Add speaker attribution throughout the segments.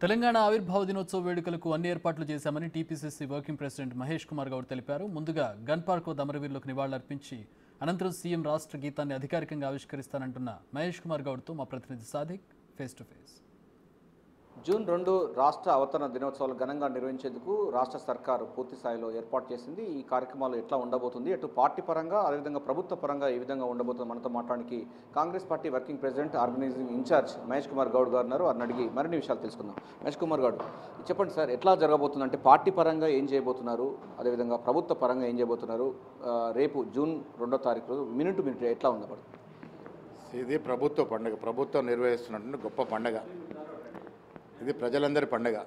Speaker 1: తెలంగాణ ఆవిర్భావ దినోత్సవ వేడుకలకు అన్ని ఏర్పాట్లు చేశామని TPCC working president Mahesh Kumar Goud తెలిపారు. ముందుగా గన్ పార్క్ వద్ద అమరవీరులకు నివాళులర్పించి అనంతరం సీఎం రాష్ట్ర గీతాన్ని అధికారికంగా ఆవిష్కరిస్తానంటున్న మహేష్ కుమార్ గౌడ్తో మా ప్రతినిధి Sadiq face to face.
Speaker 2: June 2 రాష్ట్ర అవతరణ దినోత్సవాలు ఘనంగా నిర్వహించేందుకు రాష్ట్ర సర్కారు పూర్తి స్థాయిలో ఏర్పాటు చేసింది. ఈ కార్యక్రమాలు ఎట్లా ఉండబోతుంది, అటు పార్టీ పరంగా అదేవిధంగా ప్రభుత్వ పరంగా ఏ విధంగా ఉండబోతుంది మనతో మాట్లాడడానికి Congress party working president organizing in charge Mahesh Kumar Goud గారు ఉన్నారు. వారిని అడిగి మరిన్ని విషయాలు తెలుసుకుందాం. మహేష్ కుమార్ గౌడ్, చెప్పండి సార్, ఎట్లా జరగబోతుంది అంటే పార్టీ పరంగా ఏం చేయబోతున్నారు, అదేవిధంగా ప్రభుత్వ పరంగా ఏం చేయబోతున్నారు? రేపు జూన్ 2వ తారీఖు రోజు మినిట్ టు మినిట్ ఎట్లా ఉండబడుతుంది?
Speaker 3: ఇది ప్రభుత్వ పండుగ, ప్రభుత్వం నిర్వహిస్తున్నటువంటి గొప్ప పండుగ. ఇది ప్రజలందరి పండుగ.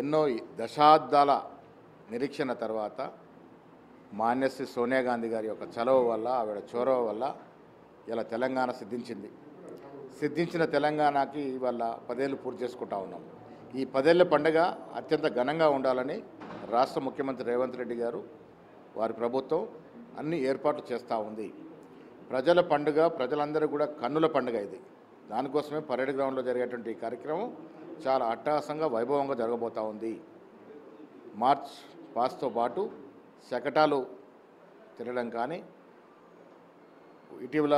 Speaker 3: ఎన్నో దశాబ్దాల నిరీక్షణ తర్వాత మాన్యశ్రీ సోనియా గాంధీ గారి యొక్క చలవ వల్ల, ఆవిడ చొరవ వల్ల ఇలా తెలంగాణ సిద్ధించిన తెలంగాణకి ఇవాళ 10 ఏళ్ళు పూర్తి చేసుకుంటా ఉన్నాం. ఈ 10 ఏళ్ల పండుగ అత్యంత ఘనంగా ఉండాలని రాష్ట్ర ముఖ్యమంత్రి రేవంత్ రెడ్డి గారు, వారి ప్రభుత్వం అన్ని ఏర్పాట్లు చేస్తూ ఉంది. ప్రజల పండుగ, ప్రజలందరూ కూడా కన్నుల పండుగ ఇది. దానికోసమే పరేడ్ గ్రౌండ్లో జరిగేటువంటి ఈ కార్యక్రమం చాలా అట్టహాసంగా వైభవంగా జరగబోతూ ఉంది. మార్చ్ పాస్తో పాటు శకటాలు తిరగడం కానీ, ఇటీవల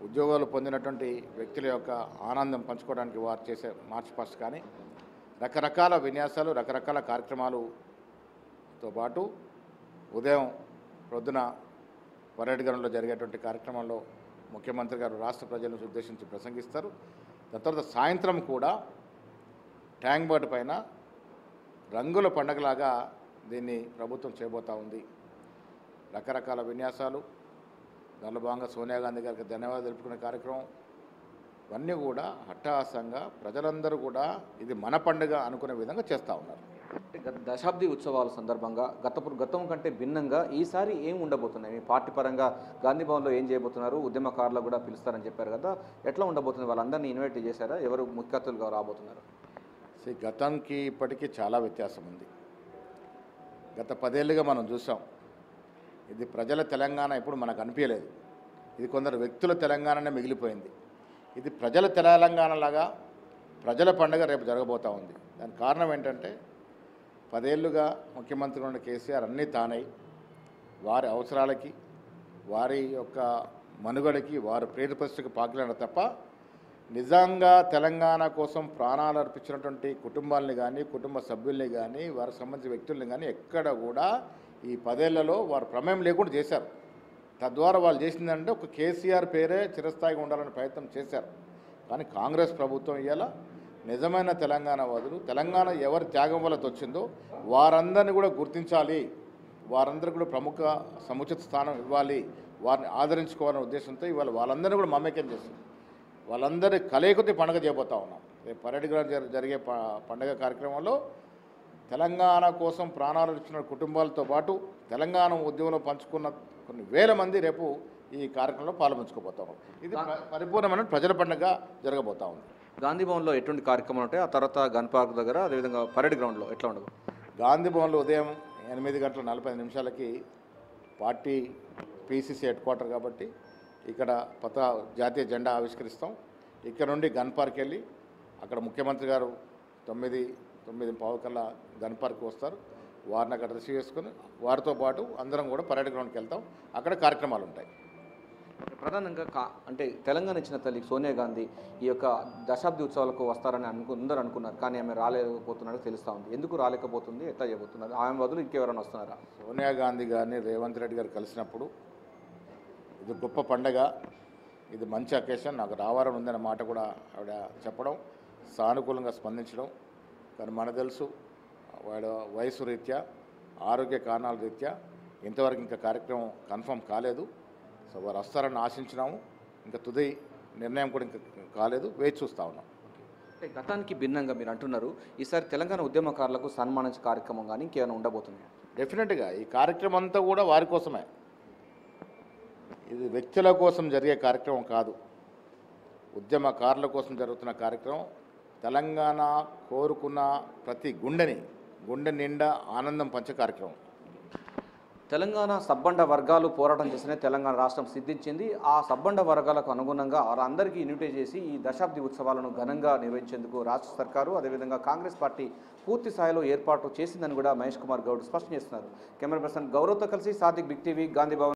Speaker 3: ఉద్యోగాలు పొందినటువంటి వ్యక్తుల యొక్క ఆనందం పంచుకోవడానికి వారు చేసే మార్చ్ పాస్ట్ కానీ, రకరకాల విన్యాసాలు, రకరకాల కార్యక్రమాలతో పాటు ఉదయం ప్రొద్దున పరేడ్ గ్రౌండ్లో జరిగేటువంటి కార్యక్రమంలో ముఖ్యమంత్రి గారు రాష్ట్ర ప్రజలను ఉద్దేశించి ప్రసంగిస్తారు. దాని తర్వాత సాయంత్రం కూడా ట్యాంక్ బండ్ పైన రంగుల పండగలాగా దీన్ని ప్రభుత్వం చేయబోతూ ఉంది. రకరకాల విన్యాసాలు, దానిలో భాగంగా సోనియా గాంధీ గారికి ధన్యవాదాలు తెలుపుకునే కార్యక్రమం, ఇవన్నీ కూడా అట్టహాసంగా ప్రజలందరూ కూడా ఇది మన పండుగ అనుకునే విధంగా చేస్తూ ఉన్నారు.
Speaker 2: దశాబ్ది ఉత్సవాల సందర్భంగా గతం కంటే భిన్నంగా ఈసారి ఏం ఉండబోతున్నాయి? మీ పార్టీ పరంగా గాంధీ భవన్లో ఏం చేయబోతున్నారు? ఉద్యమకారులు కూడా పిలుస్తారని చెప్పారు కదా, ఎట్లా ఉండబోతుంది? వాళ్ళందరినీ ఇన్వైట్ చేశారా? ఎవరు ముఖ్య అతిథులుగా రాబోతున్నారు?
Speaker 3: గతంకి ఇప్పటికీ చాలా వ్యత్యాసం ఉంది. గత 10 ఏళ్ళుగా మనం చూసాం, ఇది ప్రజల తెలంగాణ ఇప్పుడు మనకు అనిపించలేదు. ఇది కొందరు వ్యక్తుల తెలంగాణనే మిగిలిపోయింది. ఇది ప్రజల తెలంగాణలాగా ప్రజల పండుగ రేపు జరగబోతూ ఉంది. దానికి కారణం ఏంటంటే 10 ఏళ్ళుగా ముఖ్యమంత్రి ఉన్న కేసీఆర్ అన్నీ తానై వారి అవసరాలకి, వారి యొక్క మనుగడకి, వారు ప్రేరపరిస్థితికి పాకిలాడ తప్ప నిజంగా తెలంగాణ కోసం ప్రాణాలు అర్పించినటువంటి కుటుంబాలని కానీ, కుటుంబ సభ్యుల్ని కానీ, వారికి సంబంధించిన వ్యక్తుల్ని కానీ ఎక్కడ కూడా ఈ 10 ఏళ్లలో వారు ప్రమేయం లేకుండా చేశారు. తద్వారా వాళ్ళు చేసిందంటే ఒక కేసీఆర్ పేరే చిరస్థాయిగా ఉండాలని ప్రయత్నం చేశారు. కానీ కాంగ్రెస్ ప్రభుత్వం ఇవాళ నిజమైన తెలంగాణ వాదులు, తెలంగాణ ఎవరి త్యాగం వల్ల వచ్చిందో వారందరినీ కూడా గుర్తించాలి, వారందరికీ కూడా ప్రముఖ సముచిత స్థానం ఇవ్వాలి, వారిని ఆదరించుకోవాలనే ఉద్దేశంతో ఇవాళ వాళ్ళందరినీ కూడా మమేకం చేస్తుంది. వాళ్ళందరి కలయికతో పండుగ చేయబోతూ ఉన్నాం. రేపు పరేడ్ గ్రౌండ్ జరిగే పండుగ కార్యక్రమంలో తెలంగాణ కోసం ప్రాణాలు ఇచ్చిన కుటుంబాలతో పాటు తెలంగాణ ఉద్యమంలో పంచుకున్న కొన్ని వేల మంది రేపు ఈ కార్యక్రమంలో పాల్పంచుకోబోతా ఉన్నాం. ఇది పరిపూర్ణమైన ప్రజల పండుగ జరగబోతా ఉంది.
Speaker 2: గాంధీ భవన్లో ఎటువంటి కార్యక్రమాలు ఉంటాయి? ఆ తర్వాత గన్ పార్క్ దగ్గర, అదేవిధంగా పరేడ్ గ్రౌండ్లో ఎట్లా ఉండదు?
Speaker 3: గాంధీ భవన్లో ఉదయం 8:45 పార్టీ పీసీసీ హెడ్ క్వార్టర్ కాబట్టి ఇక్కడ జాతీయ జెండా ఆవిష్కరిస్తాం. ఇక్కడ నుండి గన్ పార్క్ వెళ్ళి అక్కడ ముఖ్యమంత్రి గారు 9:15 కల్లా గన్ పార్క్ వస్తారు. వారిని అక్కడ రిసీవ్ చేసుకుని వారితో పాటు అందరం కూడా పరేడ్ గ్రౌండ్కి వెళ్తాం. అక్కడ కార్యక్రమాలు ఉంటాయి.
Speaker 2: ప్రధానంగా అంటే తెలంగాణ ఇచ్చిన తల్లి సోనియా గాంధీ ఈ యొక్క దశాబ్ది ఉత్సవాలకు వస్తారని అందరూ అనుకున్నారు, కానీ ఆమె రాలేకపోతున్నారో తెలుస్తూ ఉంది. ఎందుకు రాలేకపోతుంది, ఎట్లా చేయబోతున్నారు? ఆమె బదులు ఇంకెవరైనా వస్తున్నారా?
Speaker 3: సోనియా గాంధీ గారిని రేవంత్ రెడ్డి గారు కలిసినప్పుడు ఇది గొప్ప పండగ, ఇది మంచి అకేషన్, నాకు రావాలని ఉందనే మాట కూడా ఆవిడ చెప్పడం, సానుకూలంగా స్పందించడం. కానీ మనకు తెలుసు వాడు వయసు రీత్యా, ఆరోగ్య కారణాల రీత్యా ఇంతవరకు ఇంకా కార్యక్రమం కన్ఫర్మ్ కాలేదు. సో వారు వస్తారని ఆశించినాము. ఇంకా తుది నిర్ణయం కూడా ఇంకా కాలేదు, వేచి చూస్తూ ఉన్నాం.
Speaker 2: అంటే గతానికి భిన్నంగా మీరు అంటున్నారు, ఈసారి తెలంగాణ ఉద్యమకారులకు సన్మానించే కార్యక్రమం కానీ ఇంకేమైనా ఉండబోతుంది?
Speaker 3: డెఫినెట్గా ఈ కార్యక్రమం అంతా కూడా వారి కోసమే. ఇది వ్యక్తుల కోసం జరిగే కార్యక్రమం కాదు, ఉద్యమకారుల కోసం జరుగుతున్న కార్యక్రమం. తెలంగాణ కోరుకున్న ప్రతి గుండె నిండా ఆనందం పంచే కార్యక్రమం.
Speaker 2: తెలంగాణ సబ్బండ వర్గాలు పోరాటం చేస్తేనే తెలంగాణ రాష్ట్రం సిద్ధించింది. ఆ సబ్బండ వర్గాలకు అనుగుణంగా వాళ్ళందరికీ ఇన్విటేట్ చేసి ఈ దశాబ్ది ఉత్సవాలను ఘనంగా నిర్వహించేందుకు రాష్ట్ర సర్కారు అదేవిధంగా కాంగ్రెస్ పార్టీ పూర్తి స్థాయిలో ఏర్పాటు చేసిందని కూడా మహేష్ కుమార్ గౌడ్ స్పష్టం చేస్తున్నారు. కెమెరా పర్సన్ గౌరవ్తో కలిసి సాదిక్, బిగ్ టీవీ, గాంధీ భవన్.